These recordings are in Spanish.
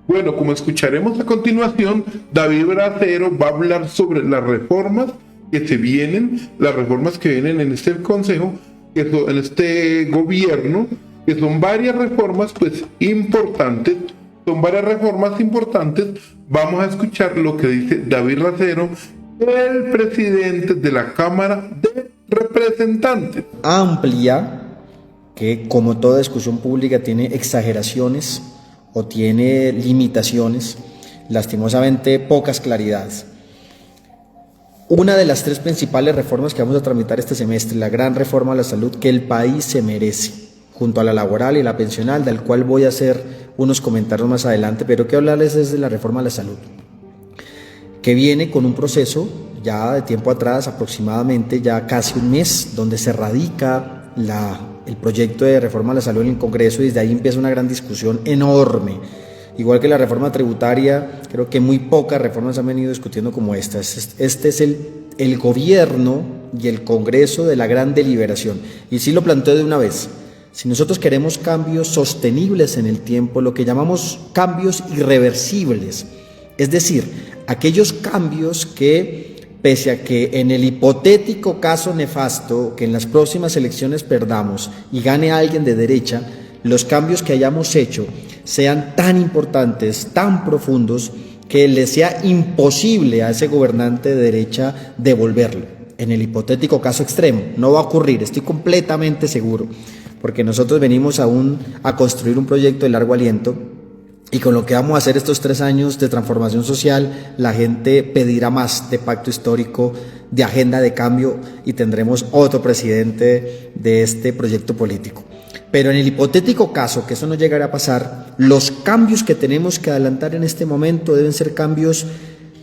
Bueno, como escucharemos a continuación, David Bracero va a hablar sobre las reformas que se vienen, las reformas que vienen en este consejo, en este gobierno, que son varias reformas pues importantes, Vamos a escuchar lo que dice David Bracero, el presidente de la Cámara de Representantes. Amplia, que como toda discusión pública tiene exageraciones o tiene limitaciones, lastimosamente pocas claridades. Una de las tres principales reformas que vamos a tramitar este semestre, la gran reforma a la salud que el país se merece, junto a la laboral y la pensional, del cual voy a hacer unos comentarios más adelante, pero quiero hablarles desde la reforma a la salud, que viene con un proceso ya de tiempo atrás, aproximadamente ya casi un mes, donde se radica el proyecto de reforma a la salud en el Congreso, y desde ahí empieza una gran discusión enorme. Igual que la reforma tributaria, creo que muy pocas reformas han venido discutiendo como esta. Este es el gobierno y el Congreso de la gran deliberación. Y sí lo planteo de una vez. Si nosotros queremos cambios sostenibles en el tiempo, lo que llamamos cambios irreversibles, es decir, aquellos cambios que, pese a que en el hipotético caso nefasto que en las próximas elecciones perdamos y gane alguien de derecha, los cambios que hayamos hecho sean tan importantes, tan profundos, que le sea imposible a ese gobernante de derecha devolverlo. En el hipotético caso extremo, no va a ocurrir, estoy completamente seguro, porque nosotros venimos a construir un proyecto de largo aliento, y con lo que vamos a hacer estos 3 años de transformación social, la gente pedirá más de pacto histórico, de agenda de cambio, y tendremos otro presidente de este proyecto político. Pero en el hipotético caso que eso no llegara a pasar, los cambios que tenemos que adelantar en este momento deben ser cambios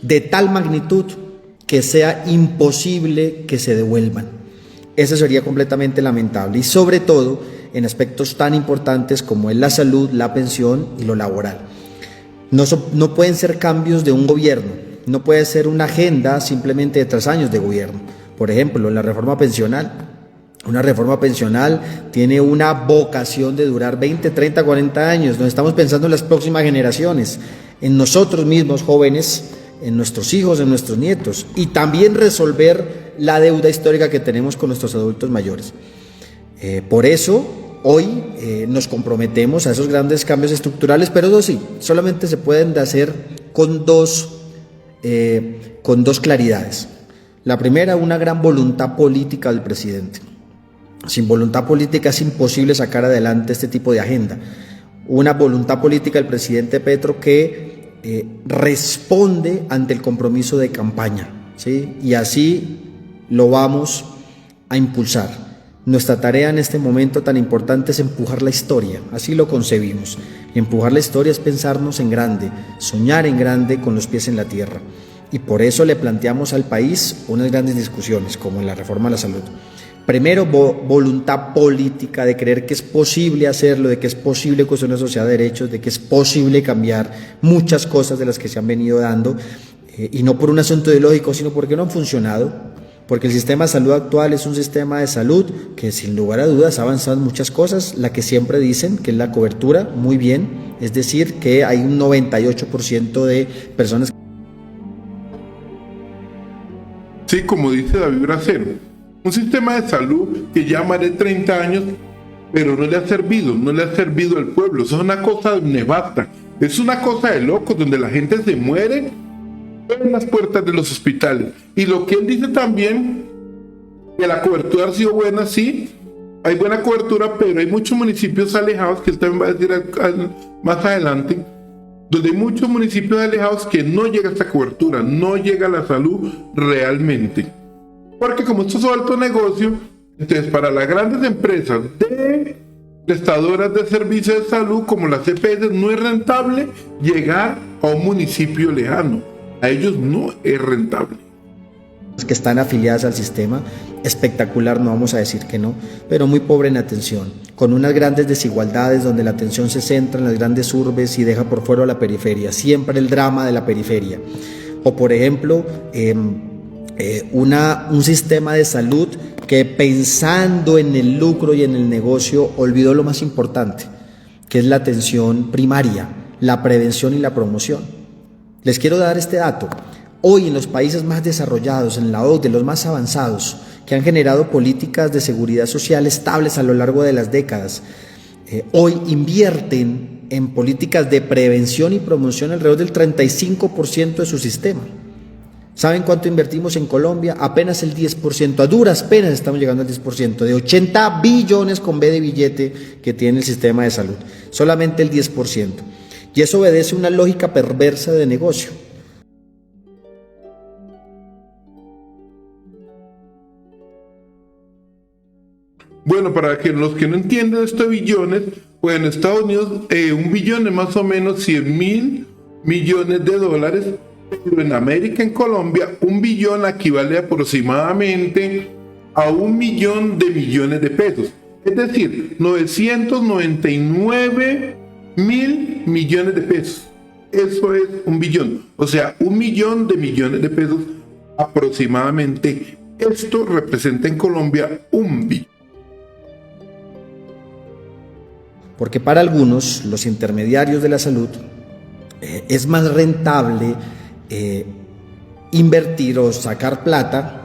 de tal magnitud que sea imposible que se devuelvan. Eso sería completamente lamentable, y sobre todo en aspectos tan importantes como es la salud, la pensión y lo laboral. No pueden ser cambios de un gobierno, no puede ser una agenda simplemente de 3 años de gobierno. Por ejemplo, la reforma pensional. Una reforma pensional tiene una vocación de durar 20, 30, 40 años. Nos estamos pensando en las próximas generaciones, en nosotros mismos jóvenes, en nuestros hijos, en nuestros nietos, y también resolver la deuda histórica que tenemos con nuestros adultos mayores. Por eso, hoy nos comprometemos a esos grandes cambios estructurales, pero eso sí, solamente se pueden hacer con dos claridades. La primera, una gran voluntad política del presidente. Sin voluntad política es imposible sacar adelante este tipo de agenda. Una voluntad política del presidente Petro que responde ante el compromiso de campaña, ¿sí? Y así lo vamos a impulsar. Nuestra tarea en este momento tan importante es empujar la historia, así lo concebimos. Y empujar la historia es pensarnos en grande, soñar en grande con los pies en la tierra. Y por eso le planteamos al país unas grandes discusiones, como en la reforma a la salud. Primero, voluntad política de creer que es posible hacerlo, de que es posible construir una sociedad de derechos, de que es posible cambiar muchas cosas de las que se han venido dando, y no por un asunto ideológico, sino porque no han funcionado, porque el sistema de salud actual es un sistema de salud que sin lugar a dudas ha avanzado en muchas cosas, la que siempre dicen, que es la cobertura, muy bien, es decir, que hay un 98% de personas. Sí, como dice David Bracero, un sistema de salud que ya más de 30 años, pero no le ha servido al pueblo. Eso es una cosa nefasta, es una cosa de locos, donde la gente se muere en las puertas de los hospitales. Y lo que él dice también, que la cobertura ha sido buena, sí, hay buena cobertura, pero hay muchos municipios alejados, que él también va a decir más adelante, donde hay muchos municipios alejados que no llega esta cobertura, no llega la salud realmente. Porque como esto es alto negocio, entonces para las grandes empresas de prestadoras de servicios de salud como las EPS no es rentable llegar a un municipio lejano. A ellos no es rentable. Que están afiliadas al sistema, espectacular, no vamos a decir que no, pero muy pobre en atención, con unas grandes desigualdades donde la atención se centra en las grandes urbes y deja por fuera a la periferia, siempre el drama de la periferia. O por ejemplo, un sistema de salud que, pensando en el lucro y en el negocio, olvidó lo más importante, que es la atención primaria, la prevención y la promoción. Les quiero dar este dato. Hoy en los países más desarrollados, en la OCDE, los más avanzados, que han generado políticas de seguridad social estables a lo largo de las décadas, hoy invierten en políticas de prevención y promoción alrededor del 35% de su sistema. ¿Saben cuánto invertimos en Colombia? Apenas el 10%, a duras penas estamos llegando al 10%, de 80 billones con B de billete que tiene el sistema de salud, solamente el 10%. Y eso obedece a una lógica perversa de negocio. Bueno, para que los que no entienden estos billones, pues en Estados Unidos un billón es más o menos 100.000 millones de dólares, pero en América, en Colombia, un billón equivale aproximadamente a 1.000.000 de millones de pesos. Es decir, 999.000 millones de pesos. Eso es un billón. O sea, 1.000.000 de millones de pesos aproximadamente. Esto representa en Colombia un billón. Porque para algunos, los intermediarios de la salud, es más rentable invertir o sacar plata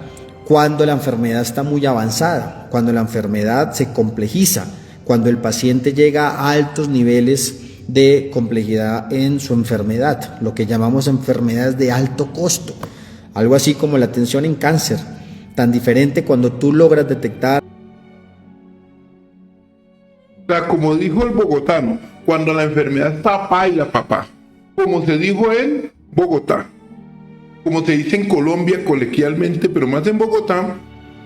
cuando la enfermedad está muy avanzada, cuando la enfermedad se complejiza, cuando el paciente llega a altos niveles de complejidad en su enfermedad, lo que llamamos enfermedades de alto costo, algo así como la atención en cáncer, tan diferente cuando tú logras detectar. Como dijo el bogotano, cuando la enfermedad está paila, papá. Como se dijo en Bogotá. Como se dice en Colombia coloquialmente, pero más en Bogotá,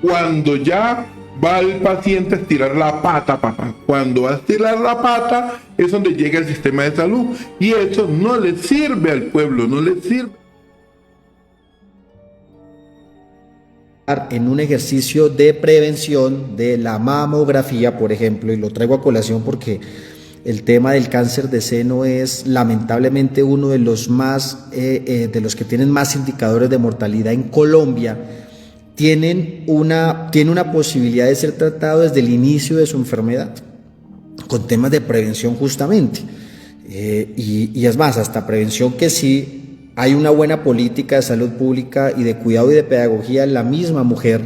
cuando ya va el paciente a estirar la pata, papá. Cuando va a estirar la pata es donde llega el sistema de salud. Y eso no le sirve al pueblo, no le sirve. En un ejercicio de prevención de la mamografía, por ejemplo, y lo traigo a colación porque el tema del cáncer de seno es lamentablemente uno de los más, de los que tienen más indicadores de mortalidad en Colombia. Tiene una posibilidad de ser tratado desde el inicio de su enfermedad, con temas de prevención justamente. Y es más, hasta prevención que sí. Hay una buena política de salud pública y de cuidado y de pedagogía, la misma mujer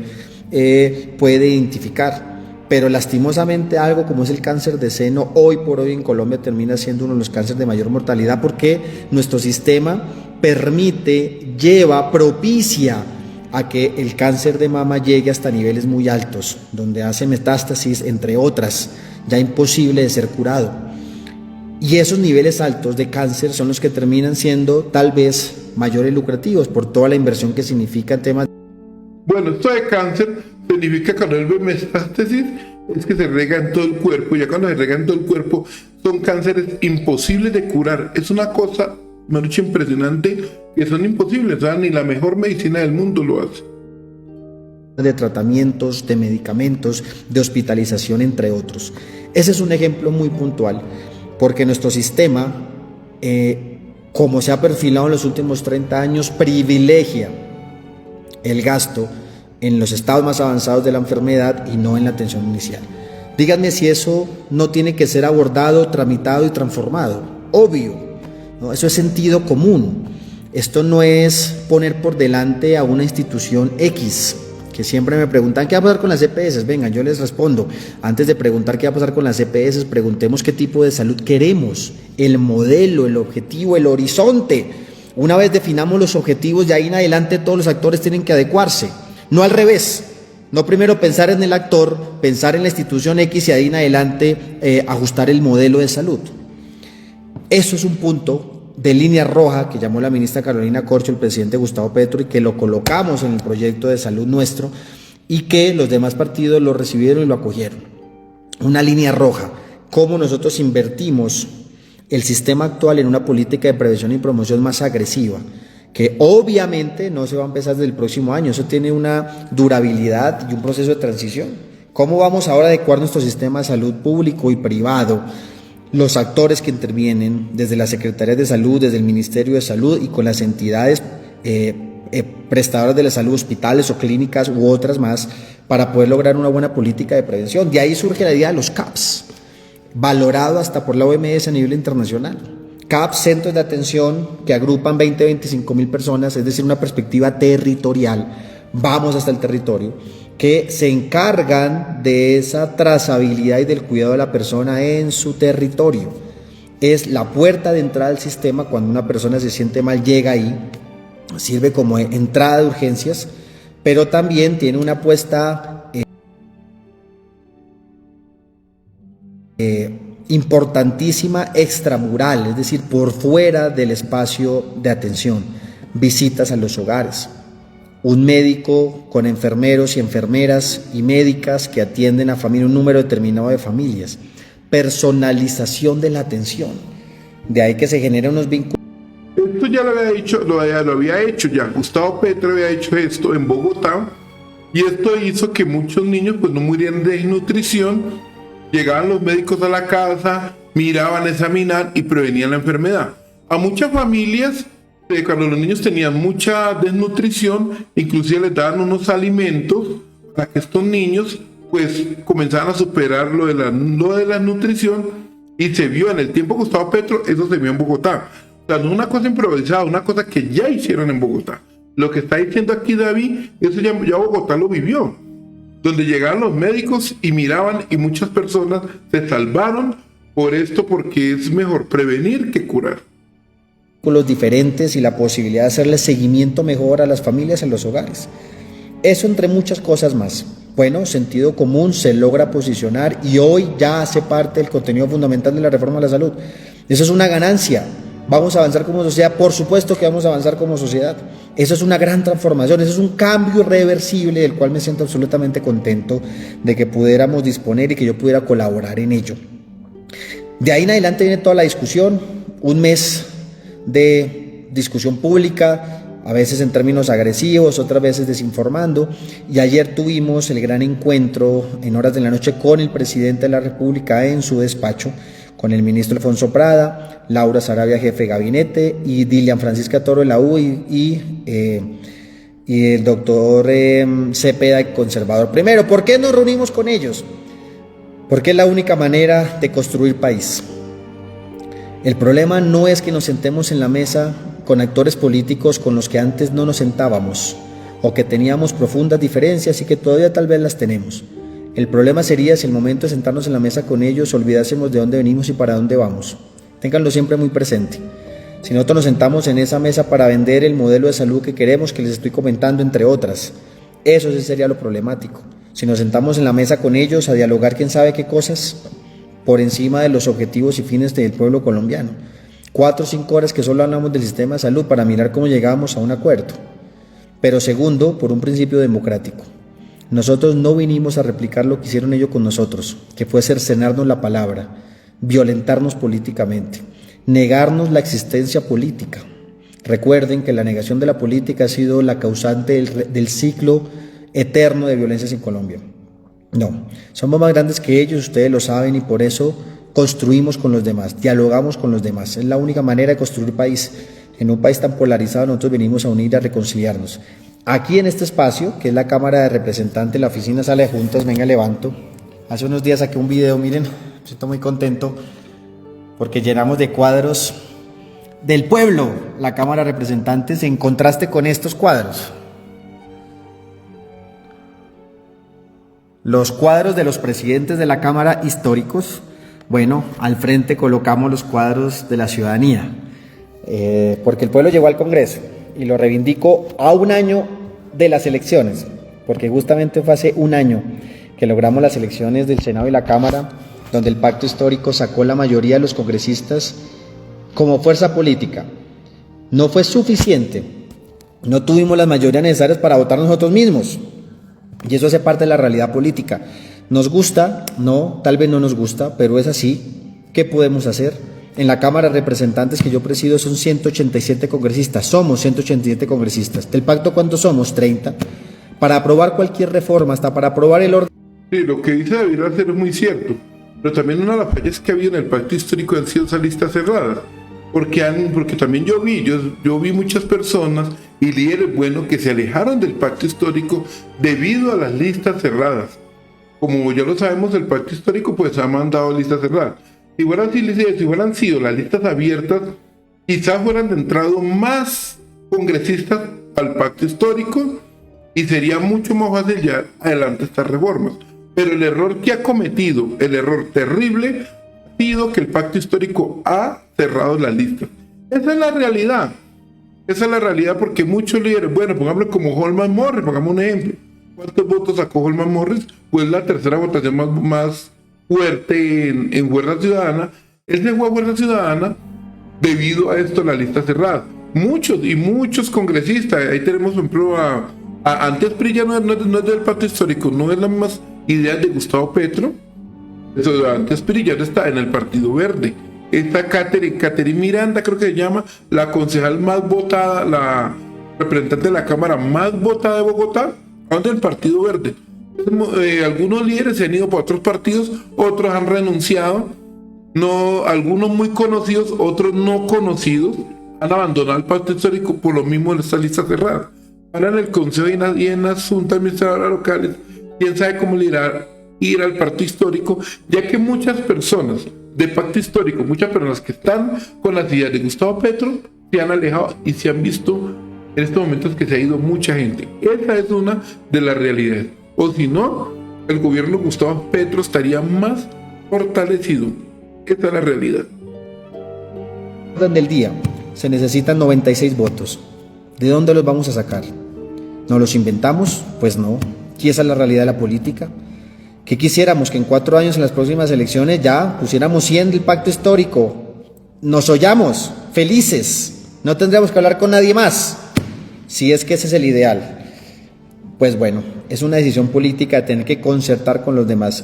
puede identificar, pero lastimosamente algo como es el cáncer de seno, hoy por hoy en Colombia termina siendo uno de los cánceres de mayor mortalidad porque nuestro sistema propicia a que el cáncer de mama llegue hasta niveles muy altos, donde hace metástasis, entre otras, ya imposible de ser curado. Y esos niveles altos de cáncer son los que terminan siendo tal vez mayores lucrativos por toda la inversión que significa en temas. Bueno, esto de cáncer significa que cuando el metástasis es que se rega en todo el cuerpo. Ya cuando se rega en todo el cuerpo son cánceres imposibles de curar. Es una cosa, me han dicho, impresionante, que son imposibles. O sea, ni la mejor medicina del mundo lo hace. De tratamientos, de medicamentos, de hospitalización, entre otros. Ese es un ejemplo muy puntual. Porque nuestro sistema, como se ha perfilado en los últimos 30 años, privilegia el gasto en los estados más avanzados de la enfermedad y no en la atención inicial. Díganme si eso no tiene que ser abordado, tramitado y transformado. Obvio, ¿no? Eso es sentido común. Esto no es poner por delante a una institución X, que siempre me preguntan, ¿qué va a pasar con las EPS? Vengan, yo les respondo. Antes de preguntar qué va a pasar con las EPS, preguntemos qué tipo de salud queremos, el modelo, el objetivo, el horizonte. Una vez definamos los objetivos, de ahí en adelante todos los actores tienen que adecuarse, no al revés. No primero pensar en el actor, pensar en la institución X y ahí en adelante ajustar el modelo de salud. Eso es un punto de línea roja que llamó la ministra Carolina Corcho, el presidente Gustavo Petro, y que lo colocamos en el proyecto de salud nuestro y que los demás partidos lo recibieron y lo acogieron. Una línea roja, cómo nosotros invertimos el sistema actual en una política de prevención y promoción más agresiva, que obviamente no se va a empezar desde el próximo año, eso tiene una durabilidad y un proceso de transición. ¿Cómo vamos ahora a adecuar nuestro sistema de salud público y privado? Los actores que intervienen desde la Secretaría de Salud, desde el Ministerio de Salud y con las entidades prestadoras de la salud, hospitales o clínicas u otras más, para poder lograr una buena política de prevención. De ahí surge la idea de los CAPS, valorado hasta por la OMS a nivel internacional, CAP, centros de atención que agrupan 20-25 mil personas, es decir, una perspectiva territorial, vamos hasta el territorio, que se encargan de esa trazabilidad y del cuidado de la persona en su territorio. Es la puerta de entrada al sistema. Cuando una persona se siente mal, llega ahí, sirve como entrada de urgencias, pero también tiene una apuesta importantísima extramural, es decir, por fuera del espacio de atención, visitas a los hogares, un médico con enfermeros y enfermeras y médicas que atienden a familias, un número determinado de familias, personalización de la atención, de ahí que se generan unos vínculos. Esto ya lo había dicho, lo había hecho ya, Gustavo Petro había hecho esto en Bogotá, y esto hizo que muchos niños pues no murieran de desnutrición. Llegaban los médicos a la casa, miraban, examinar y prevenían la enfermedad. A muchas familias, cuando los niños tenían mucha desnutrición, inclusive les daban unos alimentos para que estos niños pues comenzaran a superar lo de la nutrición, y se vio en el tiempo de Gustavo Petro, eso se vio en Bogotá. O sea, no una cosa improvisada, una cosa que ya hicieron en Bogotá. Lo que está diciendo aquí David, eso ya Bogotá lo vivió, donde llegaban los médicos y miraban, y muchas personas se salvaron por esto, porque es mejor prevenir que curar. Diferentes y la posibilidad de hacerle seguimiento mejor a las familias en los hogares. Eso entre muchas cosas más. Bueno, sentido común se logra posicionar y hoy ya hace parte del contenido fundamental de la reforma de la salud. Eso es una ganancia. ¿Vamos a avanzar como sociedad? Por supuesto que vamos a avanzar como sociedad. Eso es una gran transformación, eso es un cambio irreversible del cual me siento absolutamente contento de que pudiéramos disponer y que yo pudiera colaborar en ello. De ahí en adelante viene toda la discusión, un mes de discusión pública, a veces en términos agresivos, otras veces desinformando, y ayer tuvimos el gran encuentro en horas de la noche con el presidente de la República en su despacho, con el ministro Alfonso Prada, Laura Sarabia, jefe de gabinete, y Dilian Francisca Toro de la U, y el doctor Cepeda, conservador. Primero, ¿por qué nos reunimos con ellos? Porque es la única manera de construir país. El problema no es que nos sentemos en la mesa con actores políticos con los que antes no nos sentábamos, o que teníamos profundas diferencias y que todavía tal vez las tenemos. El problema sería si el momento de sentarnos en la mesa con ellos olvidásemos de dónde venimos y para dónde vamos. Ténganlo siempre muy presente. Si nosotros nos sentamos en esa mesa para vender el modelo de salud que queremos, que les estoy comentando, entre otras, eso sí sería lo problemático. Si nos sentamos en la mesa con ellos a dialogar quién sabe qué cosas por encima de los objetivos y fines del pueblo colombiano. 4 o 5 horas que solo hablamos del sistema de salud para mirar cómo llegábamos a un acuerdo. Pero segundo, por un principio democrático. Nosotros no vinimos a replicar lo que hicieron ellos con nosotros, que fue cercenarnos la palabra, violentarnos políticamente, negarnos la existencia política. Recuerden que la negación de la política ha sido la causante del ciclo eterno de violencias en Colombia. No, somos más grandes que ellos, ustedes lo saben, y por eso construimos con los demás, dialogamos con los demás. Es la única manera de construir país. En un país tan polarizado nosotros venimos a unir, a reconciliarnos. Aquí en este espacio, que es la Cámara de Representantes, la oficina Sala de Juntas, venga, levanto. Hace unos días saqué un video, miren, me siento muy contento porque llenamos de cuadros del pueblo la Cámara de Representantes en contraste con estos cuadros. Los cuadros de los presidentes de la Cámara históricos, bueno, al frente colocamos los cuadros de la ciudadanía, porque el pueblo llegó al Congreso y lo reivindico a un año de las elecciones, porque justamente fue hace un año que logramos las elecciones del Senado y la Cámara, donde el pacto histórico sacó la mayoría de los congresistas como fuerza política. No fue suficiente, no tuvimos las mayorías necesarias para votar nosotros mismos, y eso hace parte de la realidad política. ¿Nos gusta? No, tal vez no nos gusta, pero es así. ¿Qué podemos hacer? En la Cámara de Representantes que yo presido son 187 congresistas, somos 187 congresistas. ¿Del pacto cuántos somos? 30. Para aprobar cualquier reforma, hasta para aprobar el orden. Sí, lo que dice David Racero es muy cierto, pero también una de las fallas que ha habido en el pacto histórico han sido esas listas cerradas, porque también yo vi muchas personas y líderes buenos que se alejaron del pacto histórico debido a las listas cerradas. Como ya lo sabemos, el pacto histórico pues ha mandado listas cerradas. Si hubieran sido las listas abiertas, quizás hubieran entrado más congresistas al pacto histórico y sería mucho más fácil llevar adelante estas reformas. Pero el error que ha cometido, el error terrible, ha sido que el pacto histórico ha cerrado las listas. Esa es la realidad. Esa es la realidad, porque muchos líderes, bueno, pongámoslo como Holman Morris, pongamos un ejemplo. ¿Cuántos votos sacó Holman Morris? Pues la tercera votación más fuerte en Fuerza Ciudadana. Él se fue a Fuerza Ciudadana debido a esto, la lista cerrada. Muchos congresistas, ahí tenemos por ejemplo antes PRI ya no es del pacto histórico, no es la misma idea de Gustavo Petro. Eso, antes PRI ya está en el Partido Verde. Está Catherine Miranda, creo que se llama, la concejal más votada, la representante de la Cámara más votada de Bogotá, del Partido Verde. Algunos líderes se han ido para otros partidos, otros han renunciado, algunos muy conocidos, otros no conocidos, han abandonado el pacto histórico por lo mismo en esta lista cerrada. Ahora en el Consejo y en las juntas administradoras locales, quién sabe cómo ir al pacto histórico, ya que muchas personas de pacto histórico, muchas personas que están con las ideas de Gustavo Petro, se han alejado y se han visto en estos momentos que se ha ido mucha gente. Esa es una de las realidades. O si no, el gobierno de Gustavo Petro estaría más fortalecido. Esa es la realidad. Orden del día, se necesitan 96 votos. ¿De dónde los vamos a sacar? ¿Nos los inventamos? Pues no. ¿Y esa es la realidad de la política? ¿Qué quisiéramos? Que en 4 años en las próximas elecciones ya pusiéramos 100 del pacto histórico. Nos oyamos, felices. No tendríamos que hablar con nadie más. Si es que ese es el ideal. Pues bueno, es una decisión política de tener que concertar con los demás.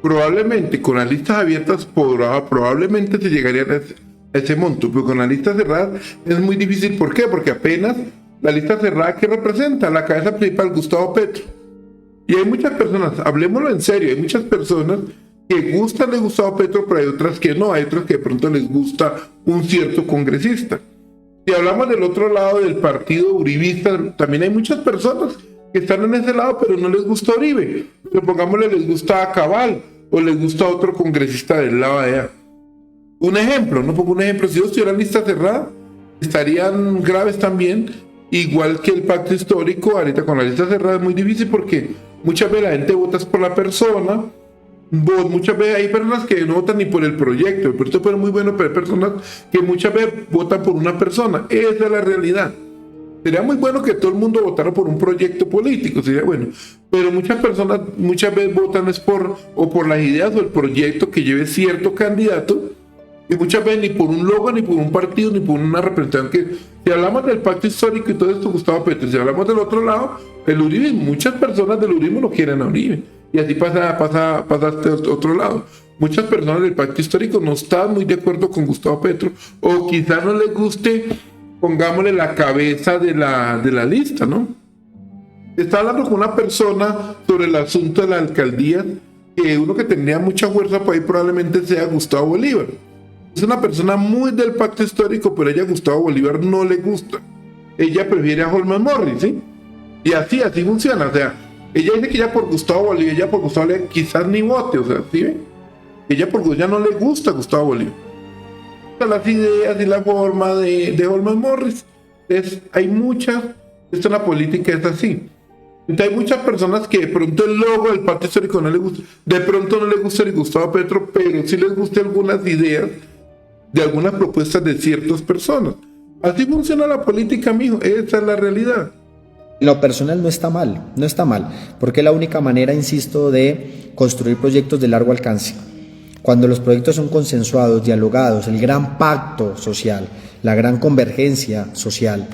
Probablemente con las listas abiertas probablemente se llegaría a ese monto, pero con las listas cerradas es muy difícil. ¿Por qué? Porque apenas la lista cerrada que representa la cabeza principal, Gustavo Petro. Y hay muchas personas, hablemoslo en serio, hay muchas personas que gustan de Gustavo Petro, pero hay otras que no, hay otras que de pronto les gusta un cierto congresista. Si hablamos del otro lado del partido uribista, también hay muchas personas que están en ese lado, pero no les gusta Uribe. Pero pongámosle, les gusta Cabal o les gusta otro congresista del lado de allá. Un ejemplo, no pongo un ejemplo, si ellos tuvieran lista cerrada, estarían graves también, igual que el pacto histórico. Ahorita con la lista cerrada es muy difícil porque muchas veces la gente vota por la persona, muchas veces hay personas que no votan ni por el proyecto es muy bueno, pero hay personas que muchas veces votan por una persona. Esa es la realidad. Sería muy bueno que todo el mundo votara por un proyecto político, sería bueno, pero muchas personas muchas veces votan es por las ideas o el proyecto que lleve cierto candidato, y muchas veces ni por un logo, ni por un partido, ni por una representación. Si hablamos del pacto histórico y todo esto, Gustavo Petro, si hablamos del otro lado, el Uribe, muchas personas del Uribe no quieren a Uribe, y así pasa este otro lado. Muchas personas del pacto histórico no están muy de acuerdo con Gustavo Petro, o quizás no les guste, pongámosle, la cabeza de la lista, ¿no? Está hablando con una persona sobre el asunto de la alcaldía, que uno que tenía mucha fuerza para ahí probablemente sea Gustavo Bolívar. Es una persona muy del pacto histórico, pero ella a Gustavo Bolívar no le gusta. Ella prefiere a Holman Morris, ¿sí? Y así funciona. O sea, ella dice que ella por Gustavo Bolívar quizás ni vote, o sea, ¿sí ven? Ella no le gusta a Gustavo Bolívar. Las ideas y la forma de Holman Morris. Esto en la política es así. Entonces hay muchas personas que de pronto el logo del pacto histórico no les gusta, de pronto no les gusta el Gustavo Petro, pero sí les gusta algunas ideas de algunas propuestas de ciertas personas. Así funciona la política, mijo, esa es la realidad. Lo personal no está mal, porque es la única manera, insisto, de construir proyectos de largo alcance. Cuando los proyectos son consensuados, dialogados, el gran pacto social, la gran convergencia social,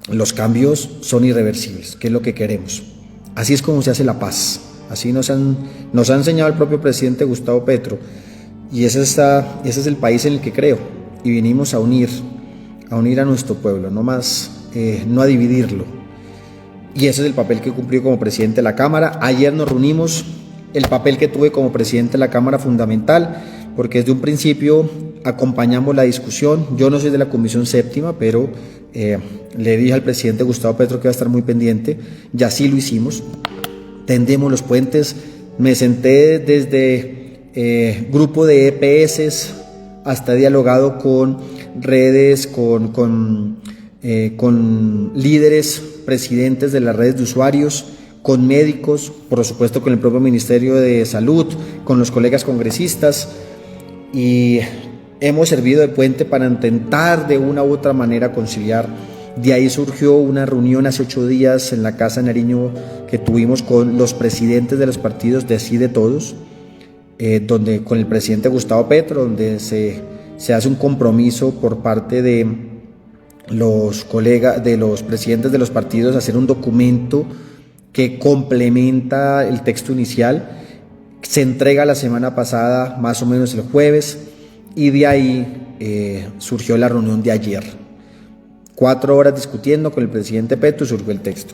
los cambios son irreversibles, que es lo que queremos. Así es como se hace la paz. Así nos ha enseñado el propio presidente Gustavo Petro. Y ese es el país en el que creo. Y vinimos a unir a nuestro pueblo, no a dividirlo. Y ese es el papel que cumplió como presidente de la Cámara. Ayer nos reunimos. El papel que tuve como presidente de la Cámara fundamental, porque desde un principio acompañamos la discusión. Yo no soy de la Comisión Séptima, pero le dije al presidente Gustavo Petro que iba a estar muy pendiente, y así lo hicimos. Tendemos los puentes, Me senté desde grupo de EPS hasta he dialogado con redes, con líderes, presidentes de las redes de usuarios, con médicos, por supuesto con el propio Ministerio de Salud, con los colegas congresistas, y hemos servido de puente para intentar de una u otra manera conciliar. De ahí surgió una reunión hace 8 días en la Casa de Nariño que tuvimos con los presidentes de los partidos de Sí de Todos, donde con el presidente Gustavo Petro, donde se hace un compromiso por parte de los colegas, de los presidentes de los partidos, hacer un documento que complementa el texto inicial. Se entrega la semana pasada, más o menos el jueves, y de ahí surgió la reunión de ayer. 4 horas discutiendo con el presidente Petro y surgió el texto.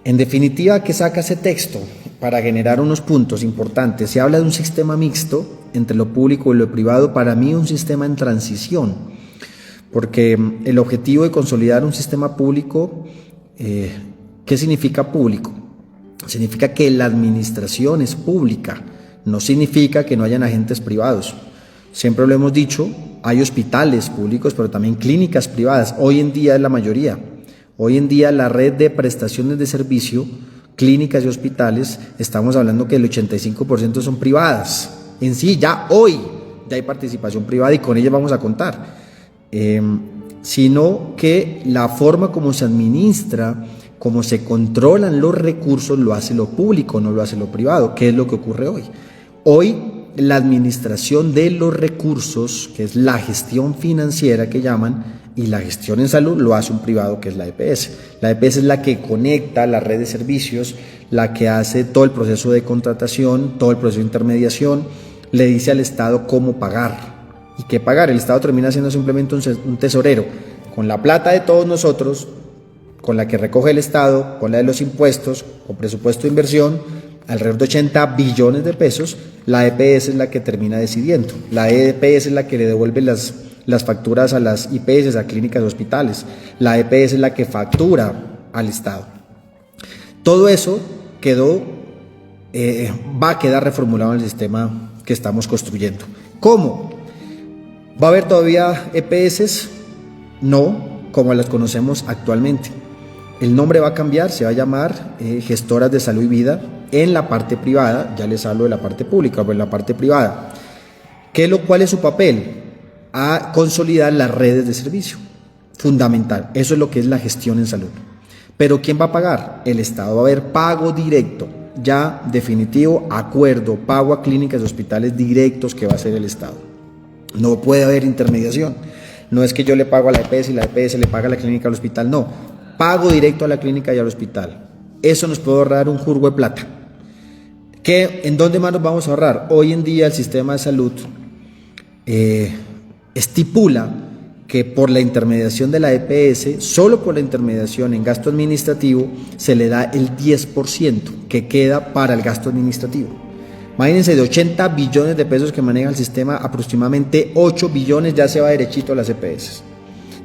En definitiva, ¿qué saca ese texto? Para generar unos puntos importantes. Se habla de un sistema mixto entre lo público y lo privado. Para mí, un sistema en transición, porque el objetivo de consolidar un sistema público, ¿qué significa público? Significa que la administración es pública, no significa que no hayan agentes privados. Siempre lo hemos dicho, hay hospitales públicos, pero también clínicas privadas. Hoy en día es la mayoría. Hoy en día la red de prestaciones de servicio, clínicas y hospitales, estamos hablando que el 85% son privadas. En sí, ya hoy ya hay participación privada y con ella vamos a contar. Sino que la forma como se administra, como se controlan los recursos, lo hace lo público, no lo hace lo privado. ¿Qué es lo que ocurre hoy? Hoy la administración de los recursos, que es la gestión financiera que llaman, y la gestión en salud lo hace un privado, que es la EPS. La EPS es la que conecta la red de servicios, la que hace todo el proceso de contratación, todo el proceso de intermediación, le dice al Estado cómo pagar y qué pagar. El Estado termina siendo simplemente un tesorero. Con la plata de todos nosotros, con la que recoge el Estado, con la de los impuestos, con presupuesto de inversión, alrededor de 80 billones de pesos, la EPS es la que termina decidiendo. La EPS es la que le devuelve las facturas a las IPS, a clínicas y hospitales. La EPS es la que factura al Estado. Todo eso va a quedar reformulado en el sistema que estamos construyendo. ¿Cómo? ¿Va a haber todavía EPS? No, como las conocemos actualmente. El nombre va a cambiar, se va a llamar Gestoras de Salud y Vida en la parte privada. Ya les hablo de la parte pública, pero en la parte privada. ¿Cuál es su papel? A consolidar las redes de servicio. Fundamental. Eso es lo que es la gestión en salud. Pero ¿quién va a pagar? El Estado. Va a haber pago directo. Ya definitivo, acuerdo, pago a clínicas y hospitales directos que va a hacer el Estado. No puede haber intermediación. No es que yo le pago a la EPS y la EPS le paga a la clínica al hospital. No. Pago directo a la clínica y al hospital. Eso nos puede ahorrar un jurgo de plata. ¿En dónde más nos vamos a ahorrar? Hoy en día el sistema de salud estipula que por la intermediación de la EPS, solo por la intermediación en gasto administrativo, se le da el 10% que queda para el gasto administrativo. Imagínense, de 80 billones de pesos que maneja el sistema, aproximadamente 8 billones ya se va derechito a las EPS.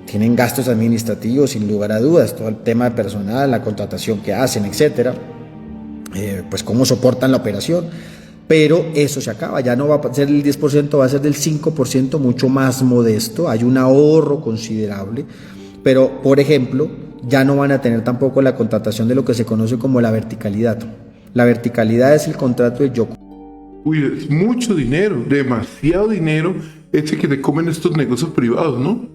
Tienen gastos administrativos, sin lugar a dudas, todo el tema de personal, la contratación que hacen, etcétera, pues cómo soportan la operación. Pero eso se acaba, ya no va a ser el 10%, va a ser del 5%, mucho más modesto. Hay un ahorro considerable, pero por ejemplo, ya no van a tener tampoco la contratación de lo que se conoce como la verticalidad. La verticalidad es el contrato de yo. Uy, es mucho dinero, demasiado dinero ese que te comen estos negocios privados, ¿no?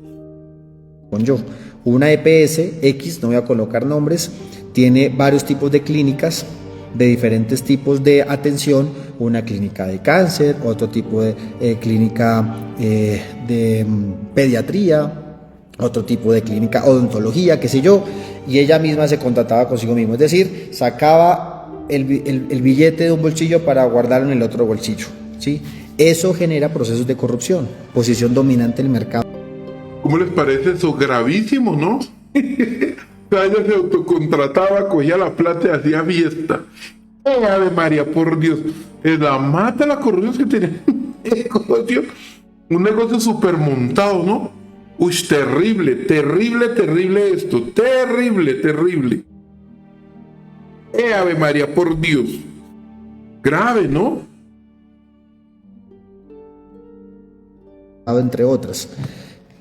Con yo. Una EPS X, no voy a colocar nombres, tiene varios tipos de clínicas de diferentes tipos de atención, una clínica de cáncer, otro tipo de clínica de pediatría, otro tipo de clínica odontología, qué sé yo, y ella misma se contrataba consigo misma, es decir, sacaba el billete de un bolsillo para guardarlo en el otro bolsillo, ¿sí? Eso genera procesos de corrupción, posición dominante en el mercado. ¿Cómo les parece eso? Gravísimo, ¿no? Ella se autocontrataba, cogía la plata y hacía fiesta. Ave María, por Dios. La mata la corrupción que tenía. Un negocio súper montado, ¿no? Uy, terrible, terrible, terrible esto. Terrible, terrible. Ave María, por Dios. Grave, ¿no? Entre otras.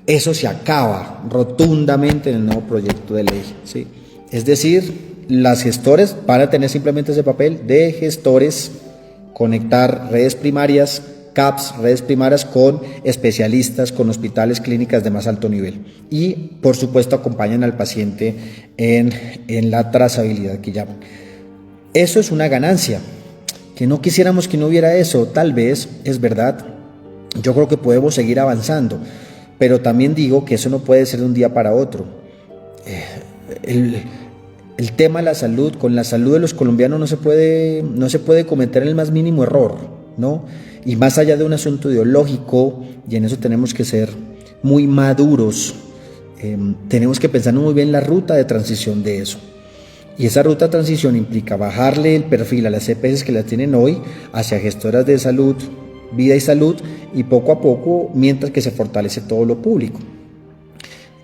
Eso se acaba rotundamente en el nuevo proyecto de ley, ¿sí? Es decir, las gestores van a tener simplemente ese papel de gestores, conectar redes primarias, CAPS, redes primarias con especialistas, con hospitales, clínicas de más alto nivel. Y, por supuesto, acompañan al paciente en la trazabilidad que llaman. Eso es una ganancia. Que no quisiéramos que no hubiera eso, tal vez, es verdad. Yo creo que podemos seguir avanzando, pero también digo que eso no puede ser de un día para otro. El tema de la salud, con la salud de los colombianos no se puede cometer el más mínimo error, ¿no? Y más allá de un asunto ideológico, y en eso tenemos que ser muy maduros, tenemos que pensar muy bien la ruta de transición de eso. Y esa ruta de transición implica bajarle el perfil a las EPS que la tienen hoy hacia gestoras de salud, vida y salud, y poco a poco, mientras que se fortalece todo lo público.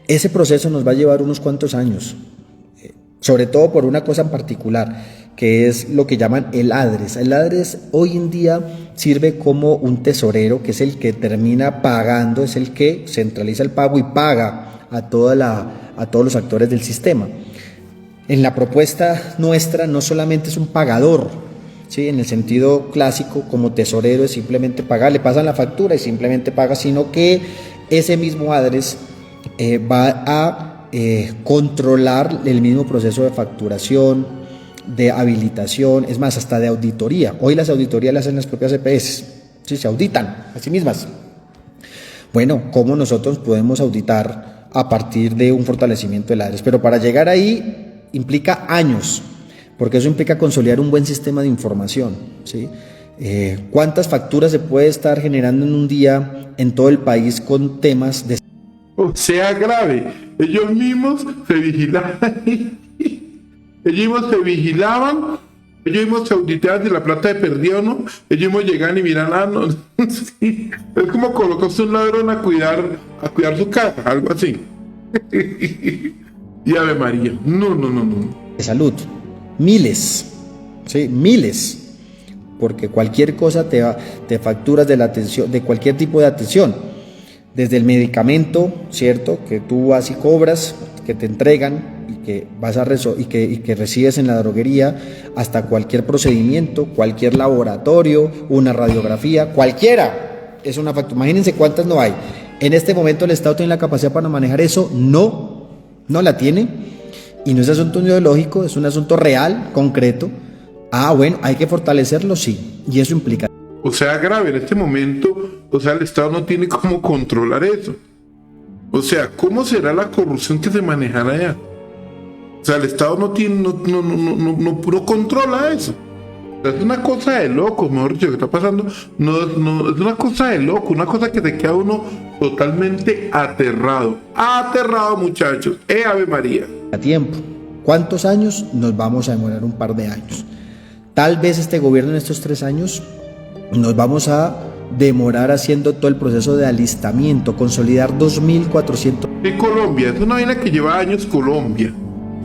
Ese proceso nos va a llevar unos cuantos años, sobre todo por una cosa en particular, que es lo que llaman el ADRES. El ADRES hoy en día sirve como un tesorero, que es el que termina pagando, es el que centraliza el pago y paga a todos los actores del sistema. En la propuesta nuestra no solamente es un pagador, ¿sí? En el sentido clásico, como tesorero es simplemente pagar, le pasan la factura y simplemente paga, sino que ese mismo ADRES va a controlar el mismo proceso de facturación, de habilitación, es más, hasta de auditoría. Hoy las auditorías las hacen las propias EPS, ¿sí? Se auditan a sí mismas. Bueno, ¿cómo nosotros podemos auditar a partir de un fortalecimiento del ADRES? Pero para llegar ahí implica años, porque eso implica consolidar un buen sistema de información, ¿sí? ¿Cuántas facturas se puede estar generando en un día en todo el país con temas de... O sea, grave. Ellos mismos se vigilaban, ellos mismos se auditaban si la plata se perdía o no, ellos mismos llegaban y miraban, no. Sí. Es como colocarse un ladrón a cuidar su casa, algo así. Y Ave María, no. de salud, miles, ¿sí? Miles, porque cualquier cosa te facturas de la atención, de cualquier tipo de atención, desde el medicamento, ¿cierto? Que tú vas y cobras, que te entregan y que vas a y que recibes en la droguería, hasta cualquier procedimiento, cualquier laboratorio, una radiografía, cualquiera, es una factura. Imagínense cuántas no hay. En este momento el Estado tiene la capacidad para manejar eso, no la tiene, y no es asunto ideológico, es un asunto real, concreto. Bueno, hay que fortalecerlo, sí, y eso implica. O sea, grave, en este momento, o sea, el Estado no tiene cómo controlar eso. O sea, ¿cómo será la corrupción que se manejará allá? O sea, el Estado no controla eso. O sea, es una cosa de loco, mejor dicho, que está pasando. No, es una cosa de loco, una cosa que te queda uno totalmente aterrado. Aterrado, muchachos. Ave María. A tiempo. ¿Cuántos años? Nos vamos a demorar un par de años. Tal vez este gobierno en estos 3 años nos vamos a demorar haciendo todo el proceso de alistamiento, consolidar 2.400. En Colombia, es una vaina que lleva años Colombia.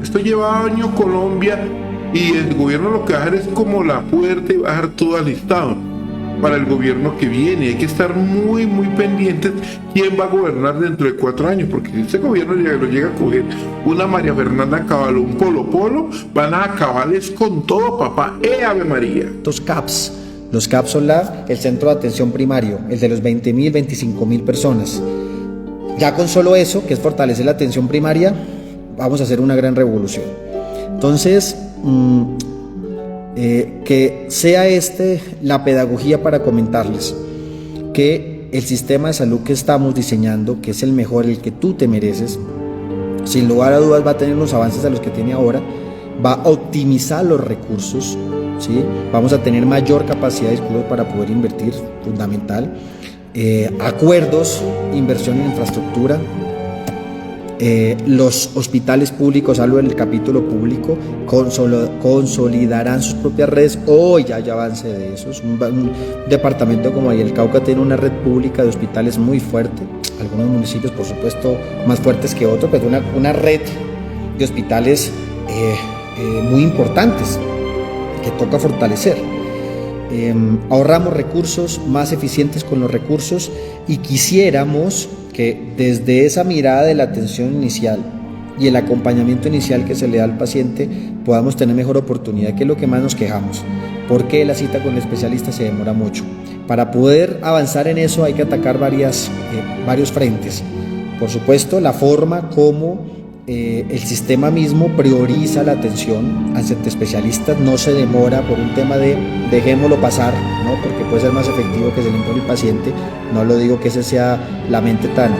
Esto lleva años Colombia y el gobierno lo que va a hacer es como la puerta y va a dejar todo alistado para el gobierno que viene. Hay que estar muy pendientes quién va a gobernar dentro de 4 años, porque si ese gobierno lo llega a coger una María Fernanda Cabal o un Polo, van a acabarles con todo, papá. Ave María. Los CAPS. Los CAPS son el centro de atención primario, el de los 20.000, 25.000 personas. Ya con solo eso, que es fortalecer la atención primaria, vamos a hacer una gran revolución. Entonces, que sea la pedagogía para comentarles que el sistema de salud que estamos diseñando, que es el mejor, el que tú te mereces, sin lugar a dudas va a tener unos avances a los que tiene ahora, va a optimizar los recursos, ¿sí? Vamos a tener mayor capacidad de discurso para poder invertir, fundamental, acuerdos, inversión en infraestructura. Los hospitales públicos, hablo del capítulo público, consolidarán sus propias redes. Hoy ya hay avance de eso. Un departamento como ahí el Cauca tiene una red pública de hospitales muy fuerte, algunos municipios por supuesto más fuertes que otros, pero una red de hospitales muy importantes que toca fortalecer. ahorramos recursos, más eficientes con los recursos, y quisiéramos que desde esa mirada de la atención inicial y el acompañamiento inicial que se le da al paciente podamos tener mejor oportunidad, que es lo que más nos quejamos. ¿Por qué la cita con el especialista se demora mucho? Para poder avanzar en eso hay que atacar varios frentes. Por supuesto, la forma como el sistema mismo prioriza la atención hacia especialistas, no se demora por un tema de dejémoslo pasar, ¿no? Porque puede ser más efectivo que se le impone el paciente. No lo digo que esa sea la mente tan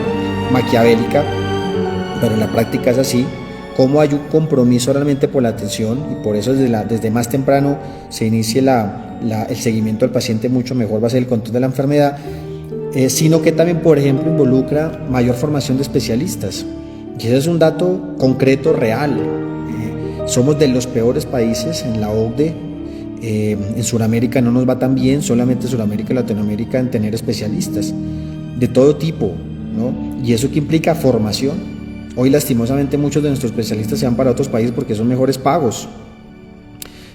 maquiavélica, pero en la práctica es así. Cómo hay un compromiso realmente por la atención, y por eso desde más temprano se inicie el seguimiento al paciente, mucho mejor va a ser el control de la enfermedad, sino que también, por ejemplo, involucra mayor formación de especialistas. Y ese es un dato concreto, real. Somos de los peores países en la OCDE. En Sudamérica no nos va tan bien, solamente Sudamérica y Latinoamérica, en tener especialistas de todo tipo, ¿no? Y eso que implica formación. Hoy, lastimosamente, muchos de nuestros especialistas se van para otros países porque son mejores pagos.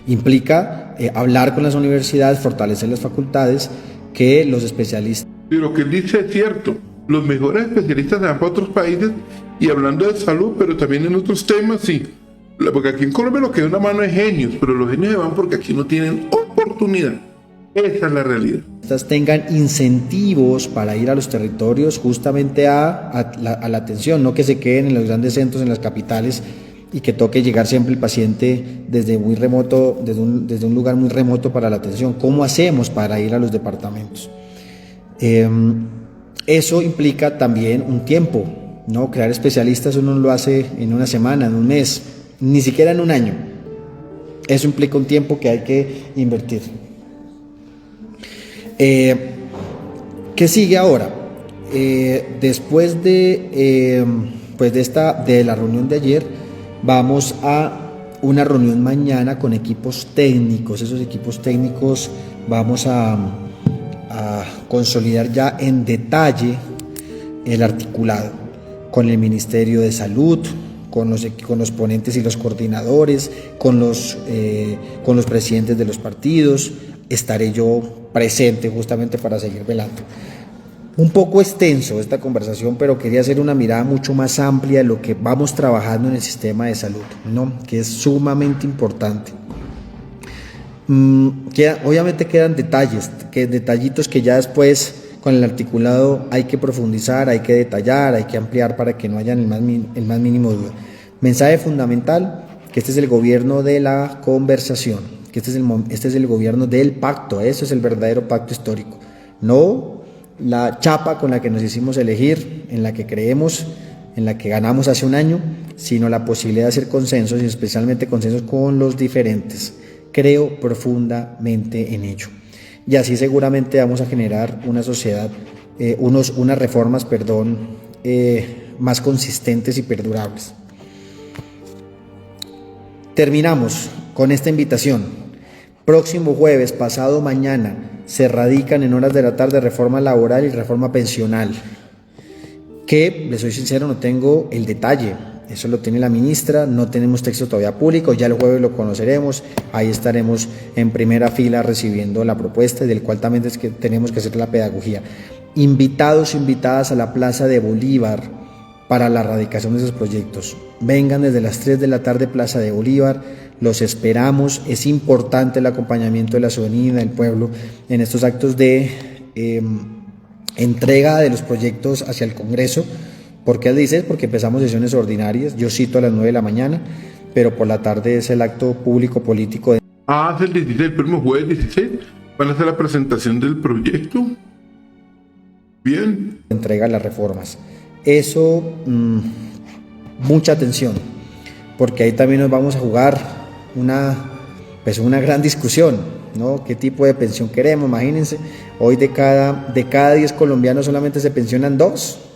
Implica hablar con las universidades, fortalecer las facultades, que los especialistas... Y lo que él dice es cierto. Los mejores especialistas se van para otros países, y hablando de salud, pero también en otros temas, sí. Porque aquí en Colombia lo que da una mano es genios, pero los genios se van porque aquí no tienen oportunidad. Esa es la realidad. Tengan incentivos para ir a los territorios justamente a la atención, no que se queden en los grandes centros, en las capitales, y que toque llegar siempre el paciente desde muy remoto, desde un lugar muy remoto para la atención. ¿Cómo hacemos para ir a los departamentos? Eso implica también un tiempo, ¿no? Crear especialistas uno lo hace en una semana, en un mes, ni siquiera en un año. Eso implica un tiempo que hay que invertir. ¿Qué sigue ahora? Después de la reunión de ayer, vamos a una reunión mañana con equipos técnicos. Esos equipos técnicos vamos a consolidar ya en detalle el articulado con el Ministerio de Salud, con los ponentes y los coordinadores, con los presidentes de los partidos. Estaré yo presente justamente para seguir velando. Un poco extenso esta conversación, pero quería hacer una mirada mucho más amplia de lo que vamos trabajando en el sistema de salud, ¿no? Que es sumamente importante. Obviamente quedan detallitos que ya después con el articulado hay que profundizar, hay que detallar, hay que ampliar para que no haya el más mínimo duda. Mensaje fundamental: que este es el gobierno de la conversación, que este es el gobierno del pacto. Eso es el verdadero pacto histórico, no la chapa con la que nos hicimos elegir, en la que creemos, en la que ganamos hace un año, sino la posibilidad de hacer consensos, y especialmente consensos con los diferentes. Creo profundamente en ello, y así seguramente vamos a generar una sociedad, unas reformas, más consistentes y perdurables. Terminamos con esta invitación. Próximo jueves, pasado mañana, se radican en horas de la tarde reforma laboral y reforma pensional, que, les soy sincero, no tengo el detalle. Eso lo tiene la ministra, no tenemos texto todavía público, ya el jueves lo conoceremos. Ahí estaremos en primera fila recibiendo la propuesta, y del cual también es que tenemos que hacer la pedagogía. Invitados, invitadas a la Plaza de Bolívar para la radicación de esos proyectos. Vengan desde las 3 de la tarde, Plaza de Bolívar, los esperamos. Es importante el acompañamiento de la ciudadanía, del pueblo, en estos actos de entrega de los proyectos hacia el Congreso. ¿Por qué dices? Porque empezamos sesiones ordinarias, yo cito a las 9 de la mañana, pero por la tarde es el acto público político. Es el 16, el próximo jueves 16, van a hacer la presentación del proyecto. Bien. Entrega las reformas. Eso, mucha atención, porque ahí también nos vamos a jugar una gran discusión, ¿no? ¿Qué tipo de pensión queremos? Imagínense, hoy de cada 10 colombianos solamente se pensionan 2.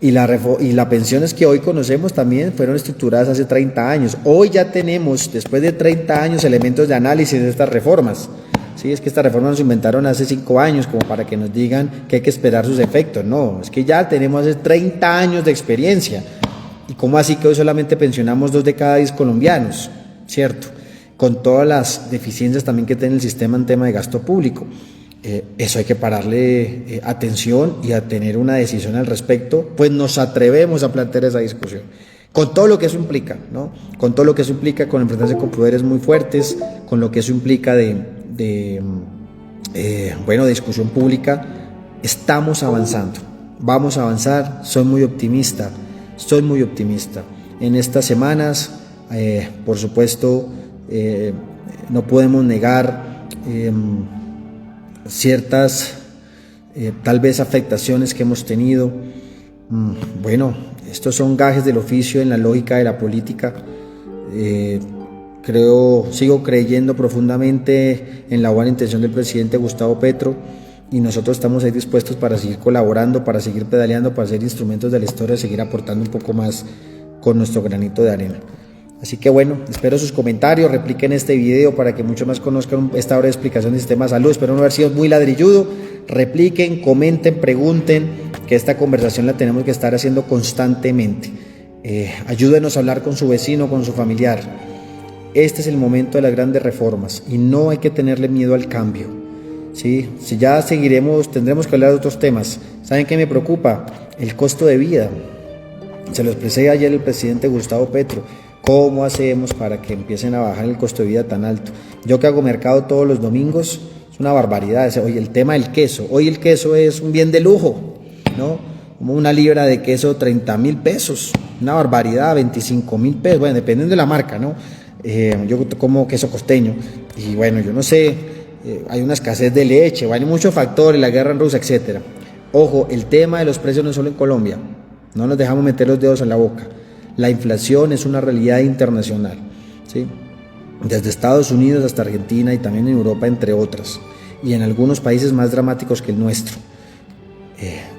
Y las pensiones que hoy conocemos también fueron estructuradas hace 30 años. Hoy ya tenemos, después de 30 años, elementos de análisis de estas reformas. Sí, es que estas reformas se inventaron hace 5 años, como para que nos digan que hay que esperar sus efectos. No, es que ya tenemos hace 30 años de experiencia. ¿Y cómo así que hoy solamente pensionamos 2 de cada 10 colombianos? ¿Cierto? con todas las deficiencias también que tiene el sistema en tema de gasto público. Eso hay que pararle atención y a tener una decisión al respecto, pues nos atrevemos a plantear esa discusión, con todo lo que eso implica, ¿no? Con todo lo que eso implica, con enfrentarse con poderes muy fuertes, con lo que eso implica de discusión pública. Estamos avanzando, vamos a avanzar, soy muy optimista. En estas semanas, por supuesto, no podemos negar ciertas tal vez afectaciones que hemos tenido. Estos son gajes del oficio en la lógica de la política. Sigo creyendo profundamente en la buena intención del presidente Gustavo Petro, y nosotros estamos ahí dispuestos para seguir colaborando, para seguir pedaleando, para ser instrumentos de la historia, seguir aportando un poco más con nuestro granito de arena. Así que espero sus comentarios, repliquen este video para que muchos más conozcan esta hora de explicación del sistema de salud. Espero no haber sido muy ladrilludo. Repliquen, comenten, pregunten, que esta conversación la tenemos que estar haciendo constantemente. Ayúdenos a hablar con su vecino, con su familiar. Este es el momento de las grandes reformas y no hay que tenerle miedo al cambio. ¿Sí? Si ya tendremos que hablar de otros temas. ¿Saben qué me preocupa? El costo de vida. Se lo expresé ayer el presidente Gustavo Petro. ¿Cómo hacemos para que empiecen a bajar el costo de vida tan alto? Yo que hago mercado todos los domingos, es una barbaridad. Oye, el tema del queso. Hoy el queso es un bien de lujo, ¿no? Como una libra de queso, 30.000 pesos. Una barbaridad, 25.000 pesos. Bueno, dependiendo de la marca, ¿no? Yo como queso costeño. Y yo no sé, hay una escasez de leche, hay muchos factores, la guerra en Rusia, etc. Ojo, el tema de los precios no es solo en Colombia. No nos dejamos meter los dedos en la boca. La inflación es una realidad internacional, ¿sí? Desde Estados Unidos hasta Argentina y también en Europa, entre otras, y en algunos países más dramáticos que el nuestro.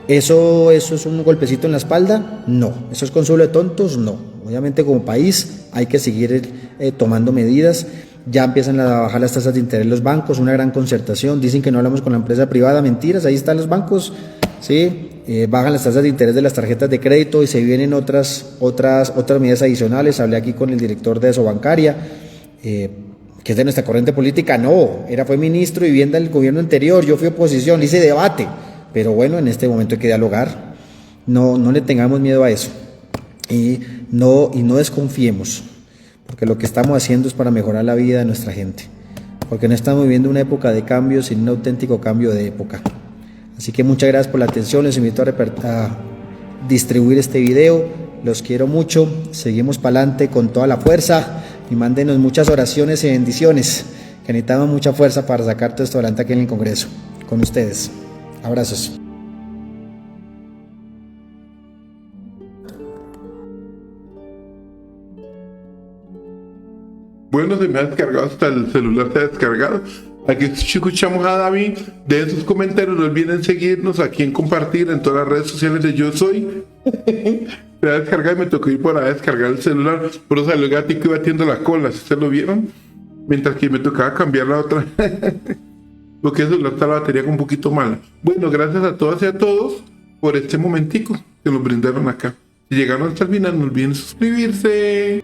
¿Eso es un golpecito en la espalda? No. ¿Eso es consuelo de tontos? No. Obviamente como país hay que seguir tomando medidas. Ya empiezan a bajar las tasas de interés los bancos, una gran concertación. Dicen que no hablamos con la empresa privada, mentiras, ahí están los bancos, ¿sí? Bajan las tasas de interés de las tarjetas de crédito y se vienen otras medidas adicionales. Hablé aquí con el director de Asobancaria, que es de nuestra corriente política. No, fue ministro de vivienda del gobierno anterior, yo fui oposición, hice debate, pero en este momento hay que dialogar. No le tengamos miedo a eso y no desconfiemos, porque lo que estamos haciendo es para mejorar la vida de nuestra gente, porque no estamos viviendo una época de cambio, sino un auténtico cambio de época. Así que muchas gracias por la atención, les invito a distribuir este video, los quiero mucho, seguimos para adelante con toda la fuerza y mándenos muchas oraciones y bendiciones, que necesitamos mucha fuerza para sacar todo esto adelante aquí en el Congreso, con ustedes. Abrazos. Se me ha descargado, hasta el celular se ha descargado. Aquí escuchamos a David. De sus comentarios, no olviden seguirnos aquí en compartir en todas las redes sociales de Yo Soy. Se ha descargado y me tocó ir por a descargar el celular. Por eso salió el gatito batiendo la cola, ¿sí se lo vieron? Mientras que me tocaba cambiar la otra. Porque el celular está la batería un poquito mala. Gracias a todas y a todos por este momentico que nos brindaron acá. Si llegaron hasta el final, no olviden suscribirse.